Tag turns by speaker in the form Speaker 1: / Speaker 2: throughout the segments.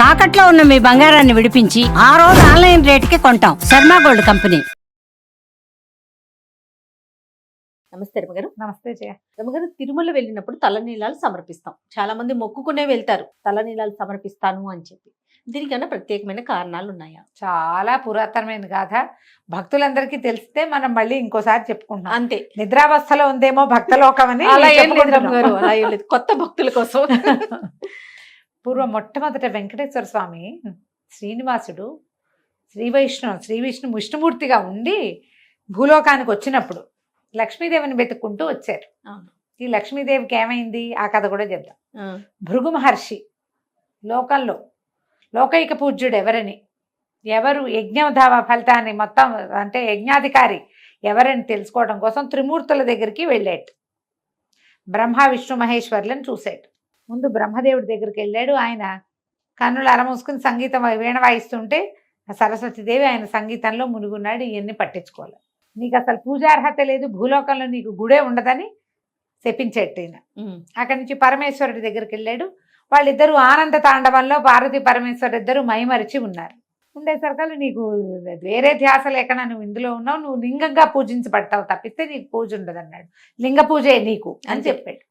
Speaker 1: తాకట్లో ఉన్న మీ బంగారాన్ని విడిపించి ఆ రోజు ఆన్లైన్ రేటుకి కొంటాం. Sharma gold company.
Speaker 2: నమస్తే రమగారు.
Speaker 3: నమస్తే జయ.
Speaker 2: రమగారు, తిరుమల వెళ్ళినప్పుడు తలనీలాలు సమర్పిస్తాం. చాలా మంది మొక్కుకునే వెళ్తారు తలనీలాలు సమర్పిస్తాను అని చెప్పి. దీనికన్నా ప్రత్యేకమైన కారణాలు ఉన్నాయా?
Speaker 3: చాలా పురాతనమైన గాథ. భక్తులందరికీ తెలిస్తే మనం మళ్ళీ ఇంకోసారి చెప్పుకుంటాం.
Speaker 2: అంతే.
Speaker 3: నిద్రావస్థలో ఉందేమో భక్తలోకం అని
Speaker 2: అలా ఏం లేదు
Speaker 3: చెప్పుకుంటున్నాం.
Speaker 2: రమగారు, అలా ఏం లేదు. కొత్త భక్తుల కోసం.
Speaker 3: పూర్వం మొట్టమొదట వెంకటేశ్వర స్వామి శ్రీనివాసుడు విష్ణుమూర్తిగా ఉండి భూలోకానికి వచ్చినప్పుడు లక్ష్మీదేవిని వెతుక్కుంటూ వచ్చారు.
Speaker 2: అవును.
Speaker 3: ఈ లక్ష్మీదేవికి ఏమైంది ఆ కథ కూడా చెప్దాం.
Speaker 2: ఆ,
Speaker 3: భృగు మహర్షి లోకంలో లోకైక పూజ్యుడు ఎవరు యజ్ఞోధావ ఫలితాన్ని మొత్తం అంటే యజ్ఞాధికారి ఎవరని తెలుసుకోవడం కోసం త్రిమూర్తుల దగ్గరికి వెళ్ళాడు. బ్రహ్మ విష్ణు మహేశ్వర్లను చూశాడు. ముందు బ్రహ్మదేవుడి దగ్గరికి వెళ్ళాడు. ఆయన కన్నులు అరమూసుకుని సంగీతం వీణ వాయిస్తుంటే సరస్వతీదేవి ఆయన సంగీతంలో మునుగున్నాడు. ఇవన్నీ పట్టించుకోవాలి. నీకు అసలు పూజార్హత లేదు, భూలోకంలో నీకు గుడే ఉండదని శపించేట్టు ఈయన. అక్కడి నుంచి పరమేశ్వరుడి దగ్గరికి వెళ్ళాడు. వాళ్ళిద్దరూ ఆనంద తాండవంలో పార్వతీ పరమేశ్వరు ఇద్దరు మైమరిచి ఉన్నారు. ఉండేసరికలు నీకు వేరే ధ్యాస లేకుండా నువ్వు ఇందులో ఉన్నావు, నువ్వు లింగంగా పూజించబడతావు తప్పిస్తే నీకు పూజ ఉండదు అన్నాడు. లింగ పూజే నీకు అని చెప్పాడు.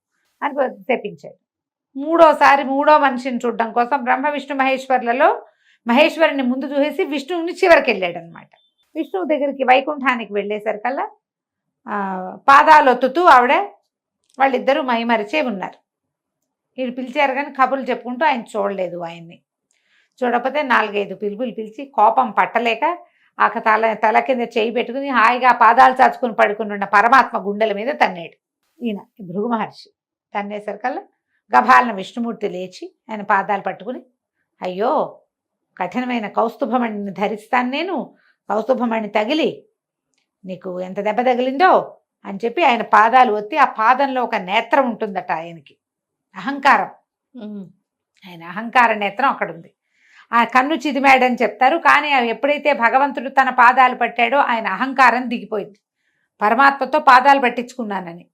Speaker 3: అని తెప్పించాడు. మూడో మనిషిని చూడడం కోసం బ్రహ్మ విష్ణు మహేశ్వర్లలో మహేశ్వరుని ముందు చూసేసి విష్ణువుని చివరికి వెళ్ళాడు అనమాట. విష్ణువు దగ్గరికి వైకుంఠానికి వెళ్ళేసరికల్లా పాదాలు ఒత్తుతూ వాళ్ళిద్దరూ మైమరిచే ఉన్నారు. వీళ్ళు పిలిచారు కానీ కబుర్లు చెప్పుకుంటూ ఆయన చూడలేదు. ఆయన్ని చూడకపోతే 4-5 పిలుపులు పిలిచి కోపం పట్టలేక తల కింద చేయి పెట్టుకుని హాయిగా పాదాలు చాచుకుని పడుకుని ఉన్న పరమాత్మ గుండెల మీద తన్నాడు. ఈయన భృగు మహర్షి తన్నేసరికల్లా గభాలన విష్ణుమూర్తి లేచి ఆయన పాదాలు పట్టుకుని, అయ్యో కఠినమైన కౌస్తుభమణిని ధరిస్తాను నేను, కౌస్తుభమణి తగిలి నీకు ఎంత దెబ్బ తగిలిందో అని చెప్పి ఆయన పాదాలు ఒత్తి ఆ పాదంలో ఒక నేత్రం ఉంటుందట ఆయనకి, అహంకారం. ఆయన అహంకార నేత్రం అక్కడ ఉంది. ఆ కన్ను చిదిమాడని చెప్తారు. కానీ ఎప్పుడైతే భగవంతుడు తన పాదాలు పట్టాడో ఆయన అహంకారం దిగిపోయింది. పరమాత్మతో పాదాలు పట్టించుకున్నానని.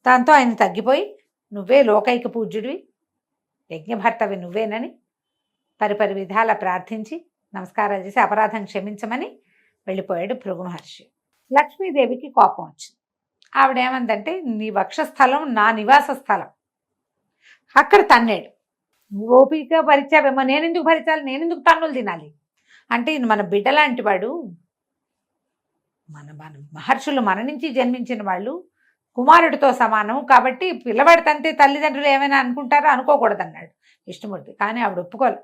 Speaker 3: దాంతో ఆయన తగ్గిపోయి నువ్వే లోకైక పూజ్యుడివి, యజ్ఞభర్తవి నువ్వేనని పరిపరి విధాల ప్రార్థించి నమస్కారాలు చేసి అపరాధం క్షమించమని వెళ్ళిపోయాడు భృగు మహర్షి. లక్ష్మీదేవికి కోపం వచ్చింది. ఆవిడేమందంటే నీ వక్షస్థలం నా నివాస స్థలం, అక్కడ తన్నాడు. నువ్వు ఓపిక భరించావేమో, నేనెందుకు భరించాలి, నేనెందుకు తన్నులు తినాలి అంటే ఈయన మన బిడ్డ లాంటి వాడు. మన మహర్షులు మన నుంచి జన్మించిన వాళ్ళు కుమారుడితో సమానం కాబట్టి పిల్లవాడి తంతే తల్లిదండ్రులు ఏమైనా అనుకుంటారో అనుకోకూడదన్నాడు విష్ణుమూర్తి. కానీ ఆవిడ ఒప్పుకోలే.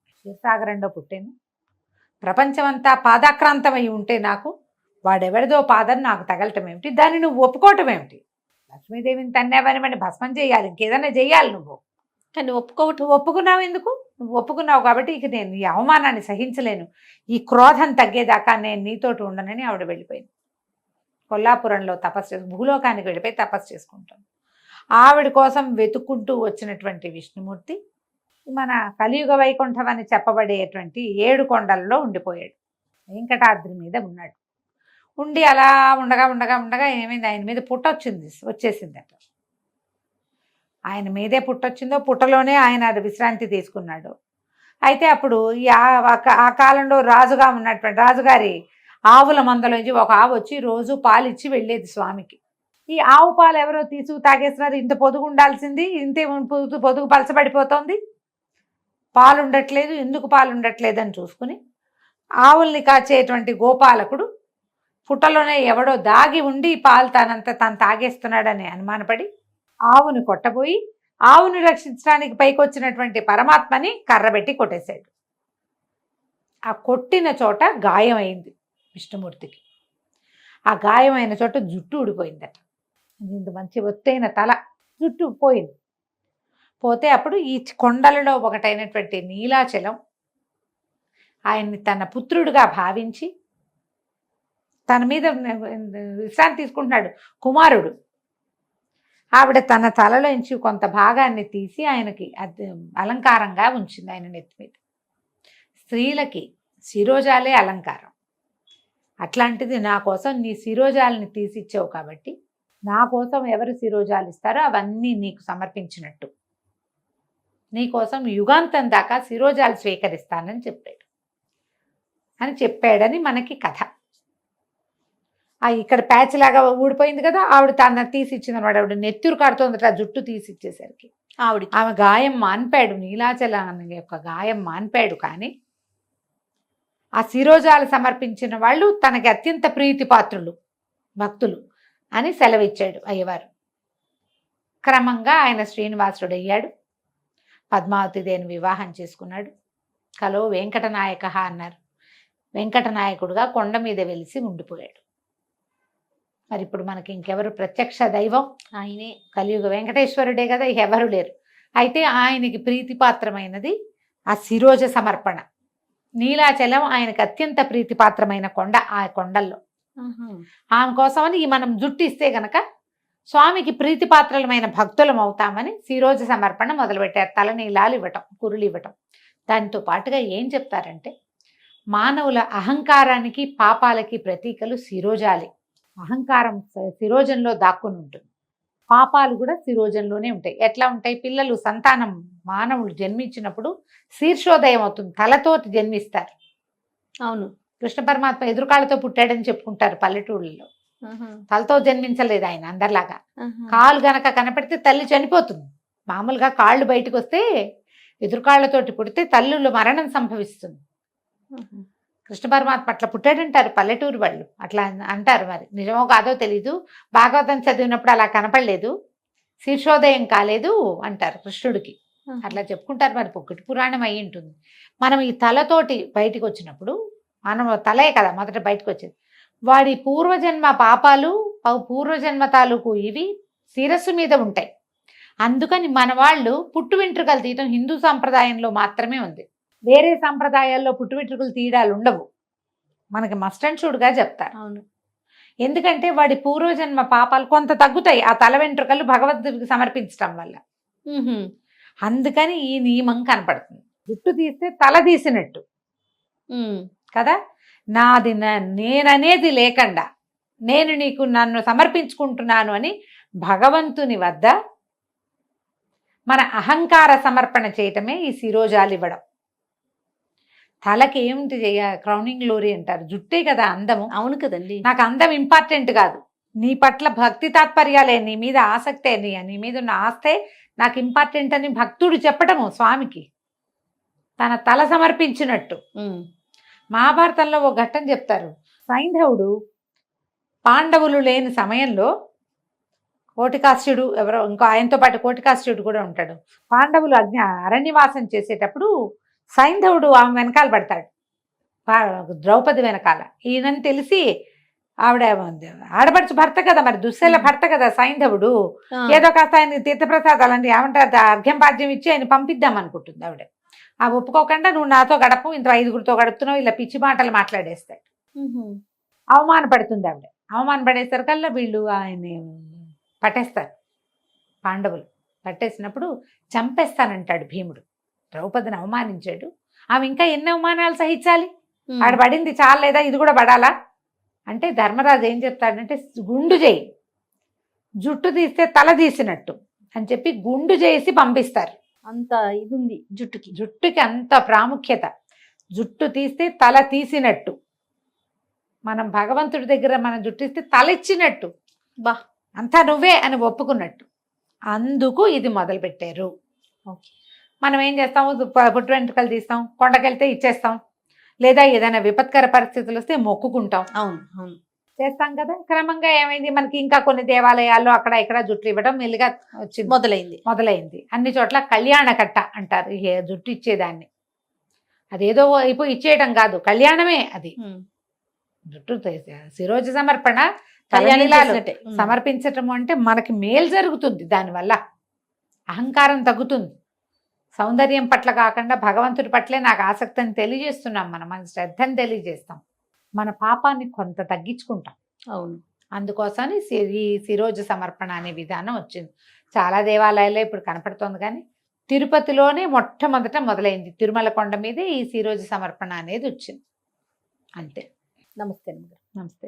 Speaker 3: క్షీరసాగరంలో పుట్టాను, ప్రపంచమంతా పాదాక్రాంతమై ఉంటే నాకు వాడెవరిదో పాదం నాకు తగలటం ఏమిటి, దాన్ని నువ్వు ఒప్పుకోవటం ఏమిటి? లక్ష్మీదేవిని తన్నావని మరి భస్మం చేయాలి, ఇంకేదైనా చెయ్యాలి నువ్వు.
Speaker 2: కానీ
Speaker 3: ఒప్పుకున్నావు ఎందుకు? నువ్వు ఒప్పుకున్నావు కాబట్టి ఇక నేను ఈ అవమానాన్ని సహించలేను, ఈ క్రోధం తగ్గేదాకా నేను నీతోటి ఉండనని ఆవిడ వెళ్ళిపోయింది. కొల్లాపురంలో భూలోకానికి వెళ్ళిపోయి తపస్సు చేసుకుంటాను. ఆవిడ కోసం వెతుక్కుంటూ వచ్చినటువంటి విష్ణుమూర్తి మన కలియుగ వైకుంఠం అని చెప్పబడేటువంటి 7 కొండలలో ఉండిపోయాడు. వెంకటాద్రి మీద ఉన్నాడు. ఉండి అలా ఉండగా ఏమైంది, ఆయన మీద వచ్చేసిందట. ఆయన మీదే పుట్టొచ్చిందో పుట్టలోనే ఆయన అది విశ్రాంతి తీసుకున్నాడు. అయితే అప్పుడు ఆ కాలంలో రాజుగా ఉన్నటువంటి రాజుగారి ఆవుల మందలోంచి ఒక ఆవు వచ్చి రోజు పాలు ఇచ్చి వెళ్ళేది స్వామికి. ఈ ఆవు పాలు ఎవరో తాగేస్తున్నారు, ఇంత పొదుగు ఉండాల్సింది ఇంతే పొదుగు పలచబడిపోతుంది, పాలు ఉండట్లేదు, ఎందుకు పాలు ఉండట్లేదు అని చూసుకుని ఆవుల్ని కాచేటువంటి గోపాలకుడు పుట్టలోనే ఎవడో దాగి ఉండి పాలు తను తాగేస్తున్నాడని అనుమానపడి ఆవుని కొట్టబోయి ఆవుని రక్షించడానికి పైకొచ్చినటువంటి పరమాత్మని కర్రబెట్టి కొట్టేశాడు. ఆ కొట్టిన చోట గాయమైంది విష్ణుమూర్తికి. ఆ గాయమైన చోట జుట్టు ఊడిపోయిందట. ఇంత మంచి ఒత్తైన తల, జుట్టు పోయింది. పోతే అప్పుడు ఈ కొండలలో ఒకటైనటువంటి నీలాచలం ఆయన్ని తన పుత్రుడిగా భావించి తన మీద విశ్రాంతి తీసుకుంటున్నాడు కుమారుడు. ఆవిడ తన తలలోంచి కొంత భాగాన్ని తీసి ఆయనకి అలంకారంగా ఉంచింది ఆయన నెత్తి మీద. స్త్రీలకి శిరోజాలే అలంకారం. అట్లాంటిది నా కోసం నీ శిరోజాలని తీసిచ్చావు కాబట్టి నా కోసం ఎవరు శిరోజాలు ఇస్తారో అవన్నీ నీకు సమర్పించినట్టు. నీకోసం యుగాంతం దాకా శిరోజాలు స్వీకరిస్తానని చెప్పాడని మనకి కథ. ఇక్కడ ప్యాచ్ లాగా ఊడిపోయింది కదా, ఆవిడ తన తీసి ఇచ్చింది అనమాట. ఆవిడ నెత్తురు కాడుతోందట, జుట్టు తీసి ఇచ్చేసరికి ఆమె గాయం మాన్పాడు, నీలాచలం యొక్క గాయం మాన్పాడు. కానీ ఆ శిరోజాలు సమర్పించిన వాళ్ళు తనకి అత్యంత ప్రీతిపాత్రులు భక్తులు అని సెలవిచ్చాడు అయ్యవారు. క్రమంగా ఆయన శ్రీనివాసుడు అయ్యాడు, పద్మావతిదేవిని వివాహం చేసుకున్నాడు. కలో వెంకటనాయక అన్నారు. వెంకటనాయకుడుగా కొండ మీద వెలిసి ఉండిపోయాడు. మరి ఇప్పుడు మనకి ఇంకెవరు ప్రత్యక్ష దైవం? ఆయనే, కలియుగ వెంకటేశ్వరుడే కదా, ఎవరు లేరు. అయితే ఆయనకి ప్రీతిపాత్రమైనది ఆ శిరోజ సమర్పణ. నీలాచలం ఆయనకు అత్యంత ప్రీతిపాత్రమైన కొండ. ఆ కొండల్లో ఆమె కోసమని మనం జుట్టు ఇస్తే గనక స్వామికి ప్రీతిపాత్రలమైన భక్తులం అవుతామని శిరోజ సమర్పణ మొదలుపెట్టారు. తలనీలాలు ఇవ్వటం, కురులు ఇవ్వటం. దానితో పాటుగా ఏం చెప్తారంటే, మానవుల అహంకారానికి పాపాలకి ప్రతీకలు శిరోజాలే. అహంకారం శిరోజంలో దాక్కుని ఉంటుంది, పాపాలు కూడా శిరోజంలోనే ఉంటాయి. ఎట్లా ఉంటాయి? పిల్లలు సంతానం మానవులు జన్మించినప్పుడు శీర్షోదయం అవుతుంది, తలతోటి జన్మిస్తారు. అవును, కృష్ణ పరమాత్మ ఎదురుకాళ్ళతో పుట్టాడని చెప్పుకుంటారు పల్లెటూళ్ళలో. తలతో జన్మించలేదు ఆయన అందరిలాగా. కాలు గనక కనపడితే తల్లి చనిపోతుంది. మామూలుగా కాళ్ళు బయటకు వస్తే ఎదురుకాళ్లతోటి పుడితే తల్లులు మరణం సంభవిస్తుంది. కృష్ణ పరమాత్మ అట్లా పుట్టాడంటారు పల్లెటూరు వాళ్ళు, అట్లా అంటారు. మరి నిజమో కాదో తెలీదు. భాగవతం చదివినప్పుడు అలా కనపడలేదు, శీర్షోదయం కాలేదు అంటారు కృష్ణుడికి, అట్లా చెప్పుకుంటారు. మరి పొక్కటి పురాణం అయి ఉంటుంది. మనం ఈ తలతోటి బయటికి వచ్చినప్పుడు, మనం తలే కదా మొదట బయటకు వచ్చేది, వాడి పూర్వజన్మ పాపాలు పూర్వజన్మ తాలూకు ఇవి శిరస్సు మీద ఉంటాయి. అందుకని మన వాళ్ళు పుట్టు వెంట్రుకలు తీయటం హిందూ సాంప్రదాయంలో మాత్రమే ఉంది. వేరే సాంప్రదాయాల్లో పుట్టు వెంట్రుకలు తీయడాలు ఉండవు. మనకి మస్ట్ అండ్ షుడ్గా చెప్తారు. అవును, ఎందుకంటే వాడి పూర్వజన్మ పాపాలు కొంత తగ్గుతాయి ఆ తల వెంట్రుకలు భగవద్గీతకి సమర్పించడం వల్ల. అందుకని ఈ నియమం కనపడుతుంది. జుట్టు తీస్తే తల తీసినట్టు కదా. నాది నేననేది లేకుండా నేను నీకు నన్ను సమర్పించుకుంటున్నాను అని భగవంతుని వద్ద మన అహంకార సమర్పణ చేయటమే ఈ శిరోజాలు ఇవ్వడం. తలకి ఏమిటి క్రౌనింగ్ గ్లోరీ అంటారు, జుట్టే కదా అందము. అవును కదండి, నాకు అందం ఇంపార్టెంట్ కాదు, నీ పట్ల భక్తి తాత్పర్యాలే, నీ మీద ఆసక్తే, నీ మీద ఉన్న ఆస్తే నాకు ఇంపార్టెంట్ అని భక్తుడు చెప్పటము స్వామికి తన తల సమర్పించినట్టు. మహాభారతంలో ఒక ఘట్టం చెప్తారు. సైంధవుడు పాండవులు లేని సమయంలో కోటికాశ్యుడు ఎవరో ఇంకో ఆయనతో పాటు కోటికాశ్యుడు కూడా ఉంటాడు. పాండవులు అరణ్యవాసం చేసేటప్పుడు సైంధవుడు ఆమె వెనకాల పడతాడు, ద్రౌపది వెనకాల. ఈయనని తెలిసి ఆవిడ ఆడపడుచు భర్త కదా, మరి దుశ్శల భర్త కదా సైంధవుడు, ఏదో కాస్త ఆయన తీర్థప్రసాదాలండి ఏమంటారు అర్ఘ్యం పాద్యం ఇచ్చి ఆయన పంపిద్దాం అనుకుంటుంది ఆవిడ. ఆ ఒప్పుకోకుండా నువ్వు నాతో గడపు, ఇంత 5గురితో గడుపుతున్నావు, ఇలా పిచ్చి మాటలు మాట్లాడేస్తాడు. అవమానపడుతుంది ఆవిడ. అవమానపడేసరికల్లా వీళ్ళు ఆయన్ని పట్టేస్తారు. పాండవులు పట్టేసినప్పుడు చంపేస్తానంటాడు భీముడు. ద్రౌపదిని అవమానించాడు, ఆమె ఇంకా ఎన్ని అవమానాలు సహించాలి, ఆడ పడింది చాలా లేదా ఇది కూడా పడాలా అంటే ధర్మరాజు ఏం చెప్తాడంటే, గుండు చేయి, జుట్టు తీస్తే తల తీసినట్టు అని చెప్పి గుండు చేసి పంపిస్తారు. అంత ఇది ఉంది జుట్టుకి అంత ప్రాముఖ్యత. జుట్టు తీస్తే తల తీసినట్టు, మనం భగవంతుడి దగ్గర మనం జుట్టు ఇస్తే తల ఇచ్చినట్టు, బా అంతా నువ్వే అని ఒప్పుకున్నట్టు. అందుకు ఇది మొదలు పెట్టారు. మనం ఏం చేస్తాము, పుట్టు వెంట్రుకలు తీస్తాం, కొండకెళ్తే ఇచ్చేస్తాం, లేదా ఏదైనా విపత్కర పరిస్థితులు వస్తే మొక్కుకుంటాం. అవును అవును చేస్తాం కదా. క్రమంగా ఏమైంది, మనకి ఇంకా కొన్ని దేవాలయాల్లో అక్కడ ఇక్కడ జుట్లు ఇవ్వడం మెల్లిగా వచ్చింది, మొదలైంది. అన్ని చోట్ల కళ్యాణ కట్ట అంటారు జుట్టు ఇచ్చేదాన్ని. అదేదో అయిపోయి ఇచ్చేయడం కాదు, కళ్యాణమే అది. జుట్టు శిరోజ సమర్పణ, కళ్యాణాలు సమర్పించటం అంటే మనకి మేలు జరుగుతుంది. దానివల్ల అహంకారం తగ్గుతుంది. సౌందర్యం పట్ల కాకుండా భగవంతుడి పట్లే నాకు ఆసక్తి అని తెలియజేస్తున్నాం, మన శ్రద్ధని తెలియజేస్తాం, మన పాపాన్ని కొంత తగ్గించుకుంటాం. అవును, అందుకోసమని ఈ శిరోజ సమర్పణ అనే విధానం వచ్చింది. చాలా దేవాలయాల్లో ఇప్పుడు కనపడుతోంది, కానీ తిరుపతిలోనే మొట్టమొదట మొదలైంది. తిరుమల కొండ మీద ఈ శిరోజ సమర్పణ అనేది వచ్చింది. అంతే. నమస్తే. నమస్తే.